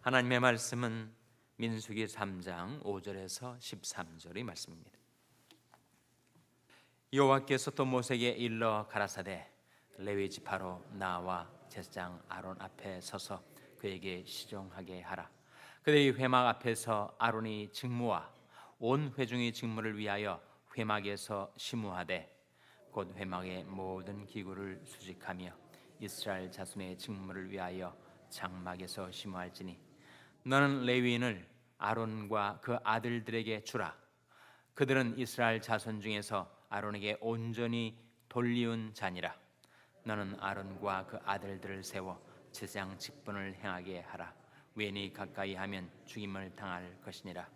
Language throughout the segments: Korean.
하나님의 말씀은 민수기 3장 5절에서 13절의 말씀입니다. 여호와께서 또 모세에게 일러 가라사대 레위 지파로 나와 제사장 아론 앞에 서서 그에게 시종하게 하라. 그들이 회막 앞에서 아론이 직무와 온 회중의 직무를 위하여 회막에서 시무하되 곧 회막의 모든 기구를 수직하며 이스라엘 자손의 직무를 위하여 장막에서 시무할지니 너는 레위인을 아론과 그 아들들에게 주라. 그들은 이스라엘 자손 중에서 아론에게 온전히 돌리운 자니라. 너는 아론과 그 아들들을 세워 제사장 직분을 행하게 하라. weni 가까이 하면 죽임을 당할 것이니라.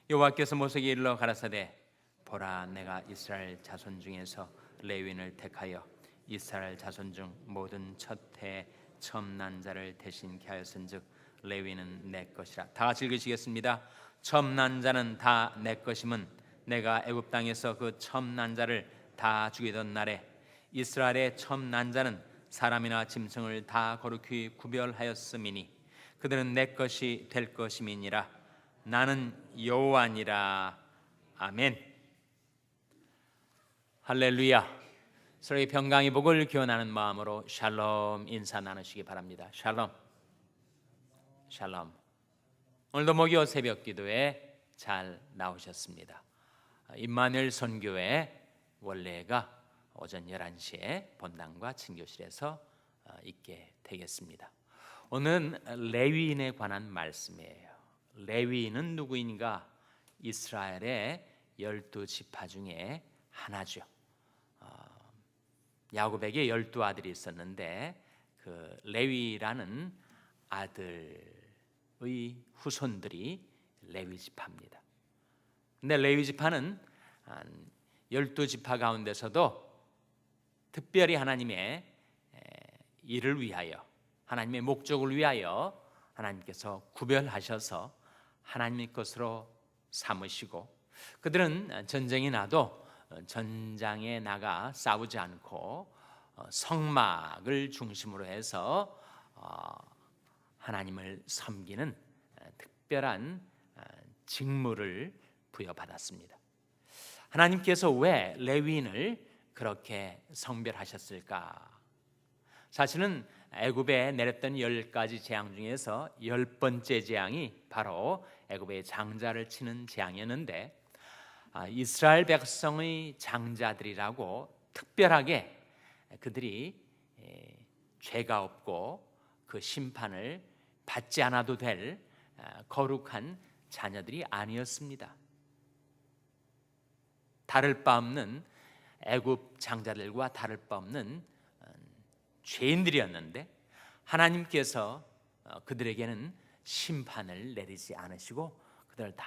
여호와께서 모세에게 일러 가라사대 보라, 내가 이스라엘 자손 중에서 레위인을 택하여 이스라엘 자손 중 모든 첫 해에 처음 난 자를 대신케 하였은즉 레위는 내 것이라. 다 같이 읽으시겠습니다. 처음 난 자는 다 내 것임은 내가 애굽 땅에서 그 처음 난 자를 다 죽이던 날에 이스라엘의 처음 난 자는 사람이나 짐승을 다 거룩히 구별하였음이니 그들은 내 것이 될 것임이니라. 나는 여호와니라. 아멘. 할렐루야. 서로의 평강의 복을 기원하는 마음으로 샬롬 인사 나누시기 바랍니다. 샬롬. 샬롬. 오늘도 목요 새벽 기도에 잘 나오셨습니다. 임마누엘 선교회 원래가 오전 11시에 본당과 친교실에서 있게 되겠습니다. 오늘은 레위인에 관한 말씀이에요. 레위인은 누구인가? 이스라엘의 12지파 중에 하나죠. 야곱에게 12아들이 있었는데 그 레위라는 아들의 후손들이 레위지파입니다. 근데 레위지파는 12지파 가운데서도 특별히 하나님의 일을 위하여, 하나님의 목적을 위하여 하나님께서 구별하셔서 하나님의 것으로 삼으시고, 그들은 전쟁이 나도 전장에 나가 싸우지 않고 성막을 중심으로 해서 하나님을 섬기는 특별한 직무를 부여받았습니다. 하나님께서 왜 레위인을 그렇게 성별하셨을까? 사실은 애굽에 내렸던 10가지 재앙 중에서 10번째 재앙이 바로 애굽의 장자를 치는 재앙이었는데, 이스라엘 백성의 장자들이라고 특별하게 그들이 죄가 없고 그 심판을 받지 않아도 될 거룩한 자녀들이 아니었습니다. 다를 바 없는 애굽 장자들과 다를 바 없는 죄인들이었는데 하나님께서 그들에게는 심판을 내리지 않으시고 그들을 다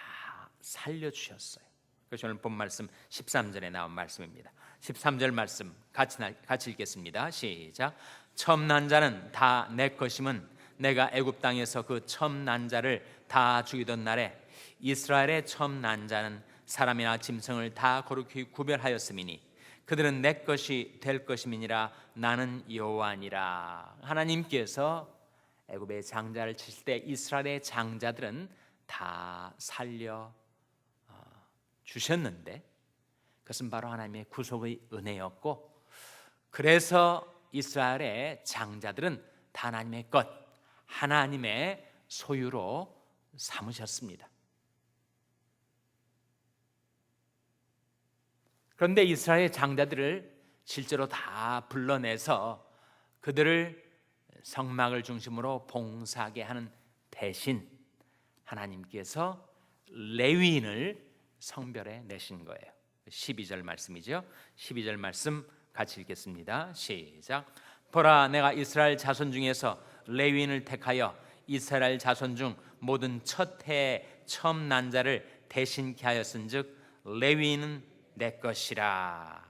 살려주셨어요. 그래서 오늘 본 말씀 13절에 나온 말씀입니다. 13절 말씀 같이 읽겠습니다. 시작. 처음 난 자는 다 내 것임은 내가 애굽 땅에서 그 처음 난 자를 다 죽이던 날에 이스라엘의 처음 난 자는 사람이나 짐승을 다 거룩히 구별하였음이니 그들은 내 것이 될 것임이니라. 나는 여호와니라. 하나님께서 애굽의 장자를 치실 때 이스라엘의 장자들은 다 살려 주셨는데 그것은 바로 하나님의 구속의 은혜였고, 그래서 이스라엘의 장자들은 다 하나님의 것, 하나님의 소유로 삼으셨습니다. 그런데 이스라엘 장자들을 실제로 다 불러내서 그들을 성막을 중심으로 봉사하게 하는 대신 하나님께서 레위인을 성별해 내신 거예요. 12절 말씀이죠. 12절 말씀 같이 읽겠습니다. 시작. 보라, 내가 이스라엘 자손 중에서 레위인을 택하여 이스라엘 자손 중 모든 첫 해에 처음 난 자를 대신케 하였은즉 레위인은 내 것이라.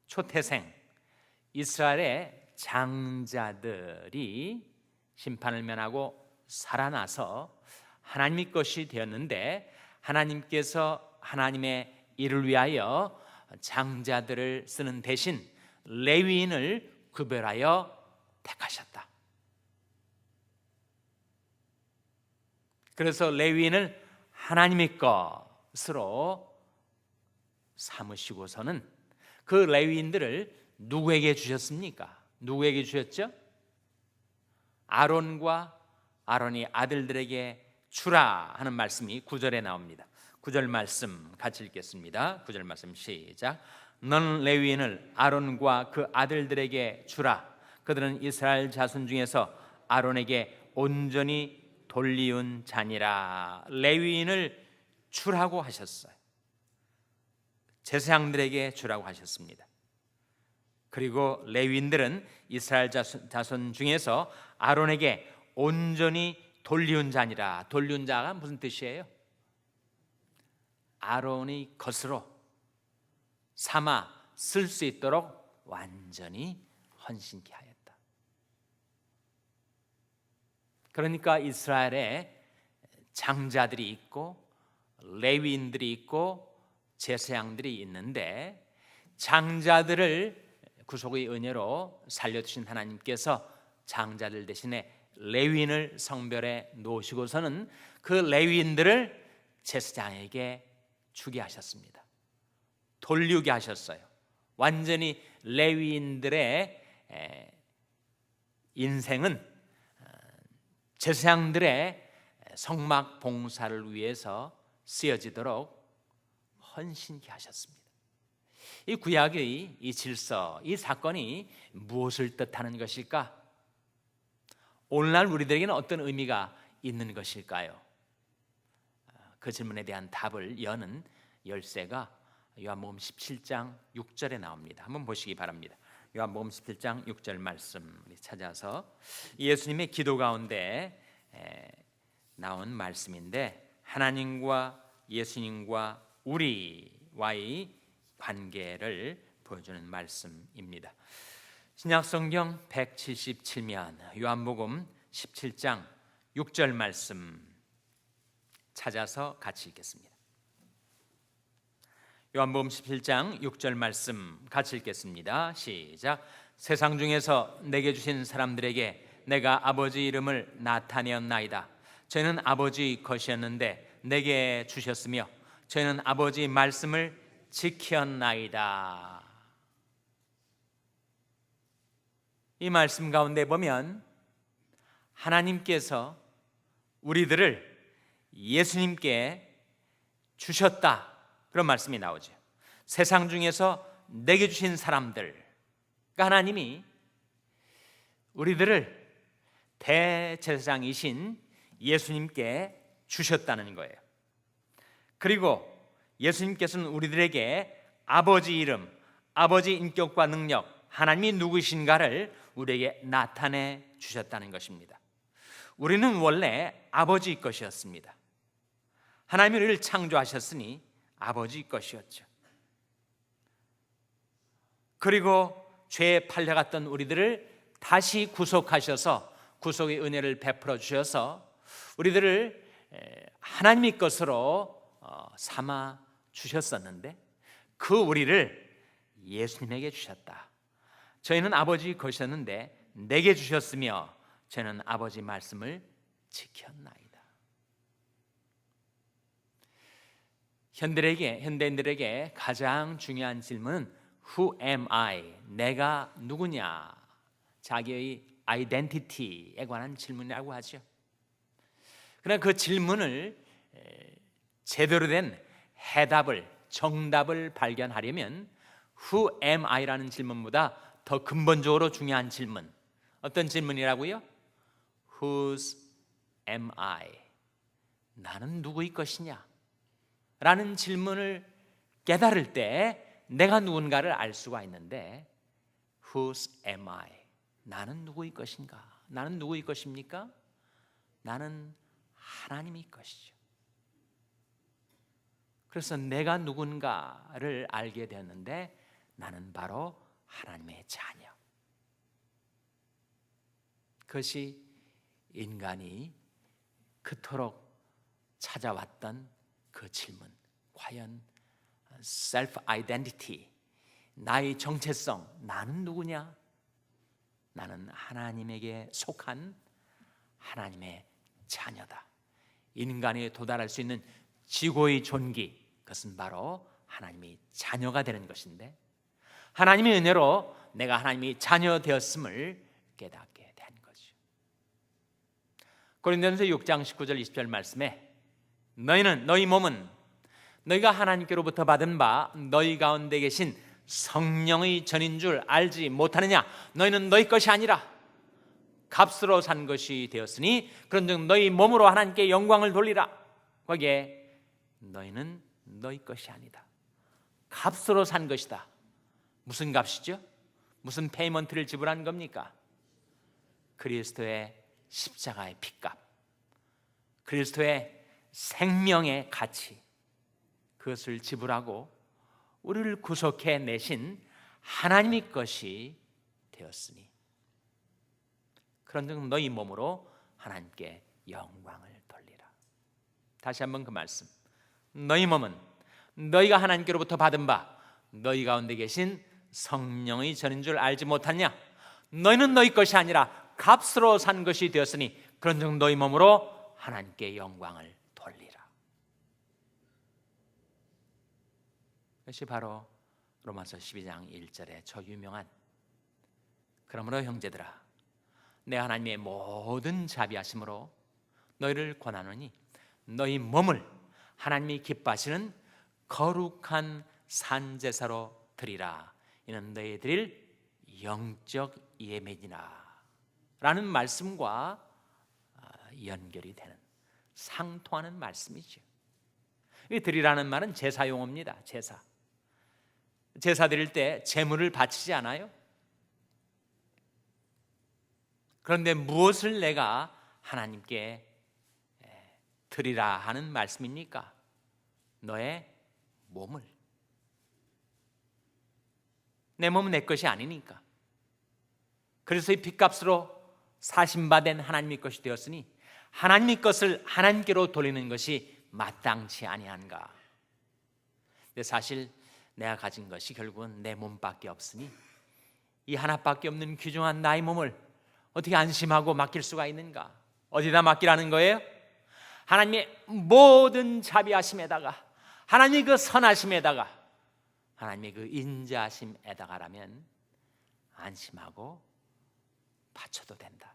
초태생 이스라엘의 장자들이 심판을 면하고 살아나서 하나님의 것이 되었는데 하나님께서 하나님의 일을 위하여 장자들을 쓰는 대신 레위인을 구별하여 택하셨다. 그래서 레위인을 하나님의 것으로 삼으시고서는 그 레위인들을 누구에게 주셨습니까? 누구에게 주셨죠? 아론과 아론의 아들들에게 주라 하는 말씀이 9절에 나옵니다. 9절 말씀 같이 읽겠습니다. 9절 말씀 시작. 너는 레위인을 아론과 그 아들들에게 주라. 그들은 이스라엘 자손 중에서 아론에게 온전히 돌리운 자니라. 레위인을 주라고 하셨어요. 제사장들에게 주라고 하셨습니다. 그리고 레위인들은 이스라엘 자손 중에서 아론에게 온전히 돌리운 자니라. 돌리운 자가 무슨 뜻이에요? 아론의 것으로 삼아 쓸 수 있도록 완전히 헌신케 하였다. 그러니까 이스라엘에 장자들이 있고 레위인들이 있고 제사장들이 있는데, 장자들을 구속의 은혜로 살려주신 하나님께서 장자들 대신에 레위인을 성별에 놓으시고서는 그 레위인들을 제사장에게 주게 하셨습니다. 돌리게 하셨어요. 완전히 레위인들의 인생은 제사장들의 성막 봉사를 위해서 쓰여지도록 헌신케 하셨습니다. 이 구약의 이 질서, 이 사건이 무엇을 뜻하는 것일까? 오늘날 우리들에게는 어떤 의미가 있는 것일까요? 그 질문에 대한 답을 여는 열쇠가 요한복음 17장 6절에 나옵니다. 한번 보시기 바랍니다. 요한복음 17장 6절 말씀 찾아서 예수님의 기도 가운데 나온 말씀인데, 하나님과 예수님과 우리와의 관계를 보여주는 말씀입니다. 신약성경 177면 요한복음 17장 6절 말씀 찾아서 같이 읽겠습니다. 요한복음 17장 6절 말씀 같이 읽겠습니다. 시작. 세상 중에서 내게 주신 사람들에게 내가 아버지 이름을 나타내었나이다. 저희는 아버지 것이었는데 내게 주셨으며 저희는 아버지 말씀을 지켰나이다. 이 말씀 가운데 보면 하나님께서 우리들을 예수님께 주셨다, 그런 말씀이 나오죠. 세상 중에서 내게 주신 사람들, 그러니까 하나님이 우리들을 대제사장이신 예수님께 주셨다는 거예요. 그리고 예수님께서는 우리들에게 아버지 이름, 아버지 인격과 능력, 하나님이 누구신가를 우리에게 나타내 주셨다는 것입니다. 우리는 원래 아버지 것이었습니다. 하나님이 우리를 창조하셨으니 아버지 것이었죠. 그리고 죄에 팔려갔던 우리들을 다시 구속하셔서 구속의 은혜를 베풀어 주셔서 우리들을 하나님의 것으로 삼아 주셨었는데, 그 우리를 예수님에게 주셨다. 저희는 아버지 것이었는데 내게 주셨으며 저는 아버지 말씀을 지켰나이다. 현대인들에게 가장 중요한 질문은 Who am I? 내가 누구냐? 자기의 아이덴티티에 관한 질문이라고 하죠. 그러나 그 질문을 제대로 된 해답을, 정답을 발견하려면 Who am I?라는 질문보다 더 근본적으로 중요한 질문, 어떤 질문이라고요? Whose am I? 나는 누구의 것이냐? 라는 질문을 깨달을 때 내가 누군가를 알 수가 있는데, Whose am I? 나는 누구의 것인가? 나는 누구의 것입니까? 나는 하나님의 것이죠. 그래서 내가 누군가를 알게 되었는데 나는 바로 하나님의 자녀. 그것이 인간이 그토록 찾아왔던 그 질문, 과연 self identity, 나의 정체성, 나는 누구냐? 나는 하나님에게 속한 하나님의 자녀다. 인간이 도달할 수 있는 지고의 존귀, 그것은 바로 하나님의 자녀가 되는 것인데, 하나님의 은혜로 내가 하나님의 자녀 되었음을 깨닫게 된 거죠. 고린도전서 6장 19절 20절 말씀에 너희 몸은 너희가 하나님께로부터 받은 바 너희 가운데 계신 성령의 전인 줄 알지 못하느냐? 너희는 너희 것이 아니라 값으로 산 것이 되었으니 그런즉 너희 몸으로 하나님께 영광을 돌리라. 거기에 너희는 너희 것이 아니다. 값으로 산 것이다. 무슨 값이죠? 무슨 페이먼트를 지불한 겁니까? 그리스도의 십자가의 피값, 그리스도의 생명의 가치, 그것을 지불하고 우리를 구속해 내신 하나님의 것이 되었으니 그런즉 너희 몸으로 하나님께 영광을 돌리라. 다시 한번 그 말씀, 너희 몸은 너희가 하나님께로부터 받은 바 너희 가운데 계신 성령의 전인 줄 알지 못하냐? 너희는 너희 것이 아니라 값으로 산 것이 되었으니 그런즉 너희 몸으로 하나님께 영광을 돌리라. 이것이 바로 로마서 12장 1절의 저 유명한 그러므로 형제들아 내 하나님의 모든 자비하심으로 너희를 권하노니 너희 몸을 하나님이 기뻐하시는 거룩한 산제사로 드리라. 이는 너희 드릴 영적 예배니라 라는 말씀과 연결이 되는, 상통하는 말씀이죠. 이 드리라는 말은 제사 용어입니다. 제사 드릴 때 제물을 바치지 않아요? 그런데 무엇을 내가 하나님께 드리라 하는 말씀입니까? 너의 몸을. 내 몸은 내 것이 아니니까. 그래서 이 핏값으로 사신받은 하나님의 것이 되었으니 하나님의 것을 하나님께로 돌리는 것이 마땅치 아니한가. 근데 사실 내가 가진 것이 결국은 내 몸밖에 없으니 이 하나밖에 없는 귀중한 나의 몸을 어떻게 안심하고 맡길 수가 있는가? 어디다 맡기라는 거예요? 하나님의 모든 자비하심에다가, 하나님의 그 선하심에다가, 하나님의 그 인자하심에다가라면 안심하고 바쳐도 된다.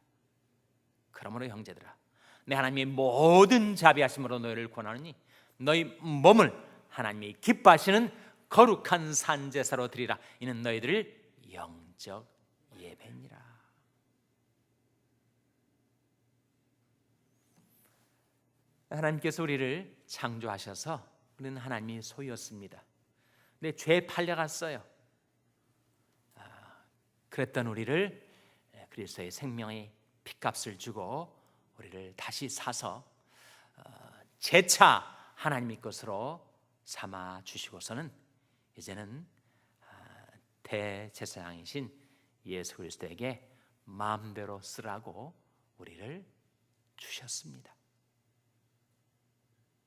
그러므로 형제들아 내 하나님의 모든 자비하심으로 너희를 권하노니 너희 몸을 하나님이 기뻐하시는 거룩한 산제사로 드리라. 이는 너희들을 영적 예배니라. 하나님께서 우리를 창조하셔서 우리는 하나님의 소유였습니다. 근데 죄에 팔려갔어요. 그랬던 우리를 그리스도의 생명의 핏값을 주고 우리를 다시 사서 재차 하나님의 것으로 삼아 주시고서는 이제는 대제사장이신 예수 그리스도에게 마음대로 쓰라고 우리를 주셨습니다.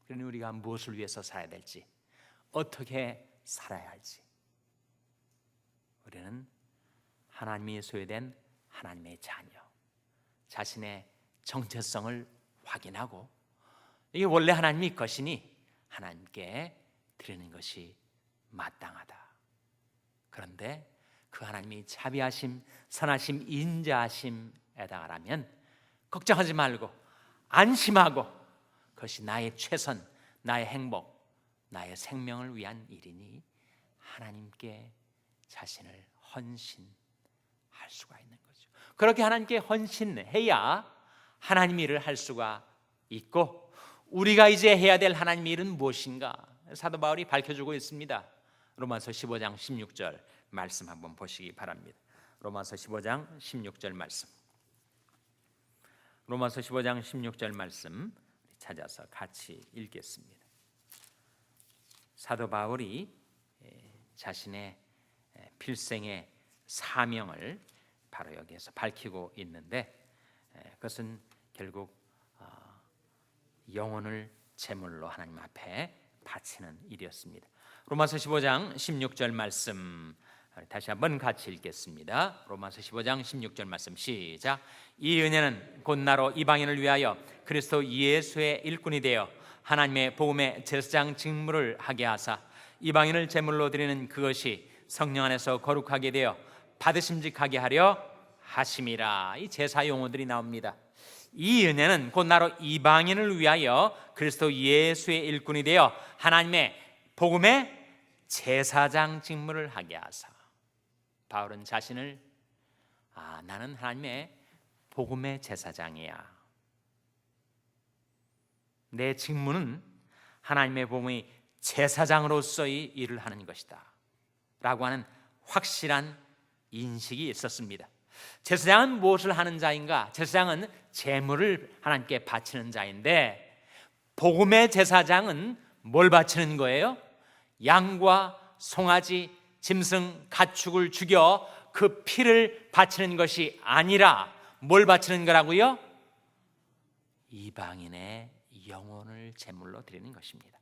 그러니 우리가 무엇을 위해서 살아야 될지, 어떻게 살아야 할지, 우리는 하나님이 소유된 하나님의 자녀, 자신의 정체성을 확인하고 이게 원래 하나님의 것이니 하나님께 드리는 것이 마땅하다. 그런데 그 하나님이 자비하심, 선하심, 인자하심에다가라면 걱정하지 말고 안심하고 그것이 나의 최선, 나의 행복, 나의 생명을 위한 일이니 하나님께 자신을 헌신할 수가 있는 거죠. 그렇게 하나님께 헌신해야 하나님 일을 할 수가 있고, 우리가 이제 해야 될 하나님 일은 무엇인가? 사도 바울이 밝혀주고 있습니다. 로마서 15장 16절 말씀 한번 보시기 바랍니다. 로마서 15장 16절 말씀. 로마서 15장 16절 말씀 찾아서 같이 읽겠습니다. 사도 바울이 자신의 필생의 사명을 바로 여기에서 밝히고 있는데, 그것은 결국 영혼을 제물로 하나님 앞에 바치는 일이었습니다. 로마서 15장 16절 말씀 다시 한번 같이 읽겠습니다. 로마서 15장 16절 말씀 시작. 이 은혜는 곧 나로 이방인을 위하여 그리스도 예수의 일꾼이 되어 하나님의 복음의 제사장 직무를 하게 하사 이방인을 제물로 드리는 그것이 성령 안에서 거룩하게 되어 받으심직하게 하려 하심이라. 이 제사 용어들이 나옵니다. 이 은혜는 곧 나로 이방인을 위하여 그리스도 예수의 일꾼이 되어 하나님의 복음의 제사장 직무를 하게 하사. 바울은 자신을 나는 하나님의 복음의 제사장이야. 내 직무는 하나님의 복음의 제사장으로서의 일을 하는 것이다 라고 하는 확실한 인식이 있었습니다. 제사장은 무엇을 하는 자인가? 제사장은 제물을 하나님께 바치는 자인데, 복음의 제사장은 뭘 바치는 거예요? 양과 송아지, 짐승, 가축을 죽여 그 피를 바치는 것이 아니라 뭘 바치는 거라고요? 이방인의 영혼을 제물로 드리는 것입니다.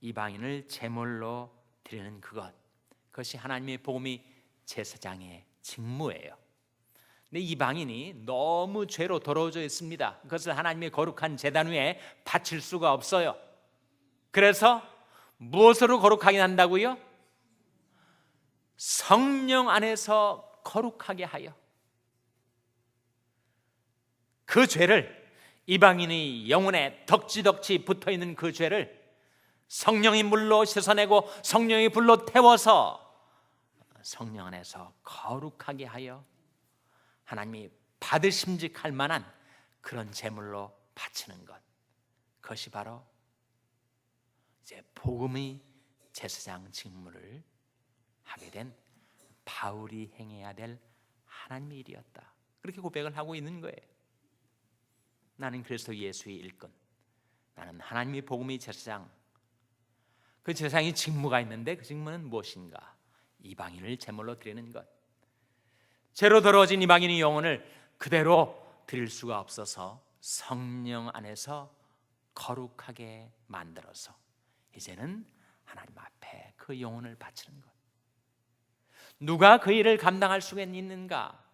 이방인을 제물로 드리는 그것이 하나님의 복음의 제사장의 직무예요. 근데 이방인이 너무 죄로 더러워져 있습니다. 그것을 하나님의 거룩한 제단 위에 바칠 수가 없어요. 그래서 무엇으로 거룩하게 한다고요? 성령 안에서 거룩하게 하여 그 죄를, 이방인의 영혼에 덕지덕지 붙어있는 그 죄를 성령이 물로 씻어내고 성령이 불로 태워서 성령 안에서 거룩하게 하여 하나님이 받으심직할 만한 그런 제물로 바치는 것, 그것이 바로 이제 복음의 제사장 직무를 하게 된 바울이 행해야 될 하나님의 일이었다. 그렇게 고백을 하고 있는 거예요. 나는 그리스도 예수의 일꾼, 나는 하나님의 복음의 제사장. 그 제사장의 직무가 있는데 그 직무는 무엇인가? 이방인을 제물로 드리는 것. 죄로 더러워진 이방인의 영혼을 그대로 드릴 수가 없어서 성령 안에서 거룩하게 만들어서 이제는 하나님 앞에 그 영혼을 바치는 것. 누가 그 일을 감당할 수가 있는가?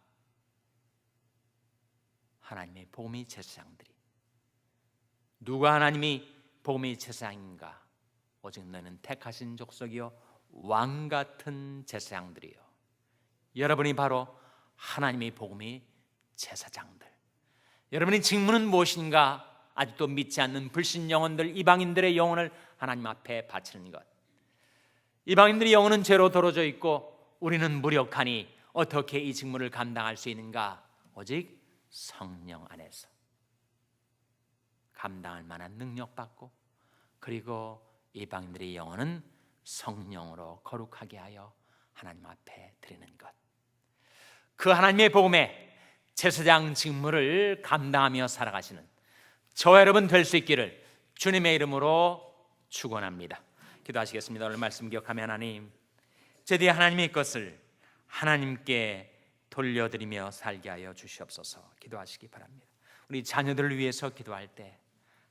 하나님의 복음의 제사장들이. 누가 하나님이 복음의 제사장인가? 오직 너는 택하신 족속이요 왕 같은 제사장들이요. 여러분이 바로 하나님의 복음의 제사장들. 여러분의 직무는 무엇인가? 아직도 믿지 않는 불신 영혼들, 이방인들의 영혼을 하나님 앞에 바치는 것. 이방인들의 영혼은 죄로 더러져 있고 우리는 무력하니 어떻게 이 직무를 감당할 수 있는가? 오직 성령 안에서 감당할 만한 능력받고, 그리고 이방인들의 영혼은 성령으로 거룩하게 하여 하나님 앞에 드리는 것. 그 하나님의 복음의 제사장 직무를 감당하며 살아가시는 저와 여러분 될 수 있기를 주님의 이름으로 축원합니다. 기도하시겠습니다. 오늘 말씀 기억하며 하나님, 제디 하나님의 것을 하나님께 돌려드리며 살게 하여 주시옵소서. 기도하시기 바랍니다. 우리 자녀들을 위해서 기도할 때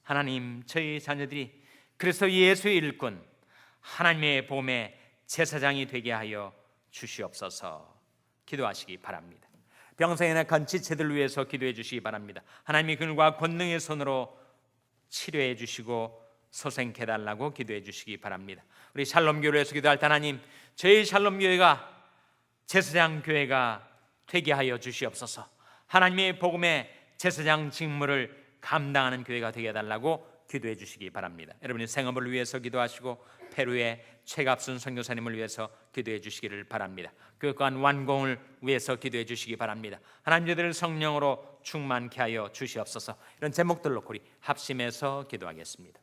하나님, 저희 자녀들이 그래서 예수의 일꾼, 하나님의 복음의 제사장이 되게 하여 주시옵소서. 기도하시기 바랍니다. 병상에 낙한 지체들을 위해서 기도해 주시기 바랍니다. 하나님이 그들과 권능의 손으로 치료해 주시고 소생케 해달라고 기도해 주시기 바랍니다. 우리 샬롬교회를 위해서 기도할 때 하나님, 저희 샬롬교회가 제사장 교회가 되게 하여 주시옵소서. 하나님의 복음의 제사장 직무를 감당하는 교회가 되게 해달라고 기도해 주시기 바랍니다. 여러분의 생업을 위해서 기도하시고 페루의 최갑순 선교사님을 위해서 기도해 주시기를 바랍니다. 교육관 완공을 위해서 기도해 주시기 바랍니다. 하나님, 저희들을 성령으로 충만케 하여 주시옵소서. 이런 제목들 놓고 우리 합심해서 기도하겠습니다.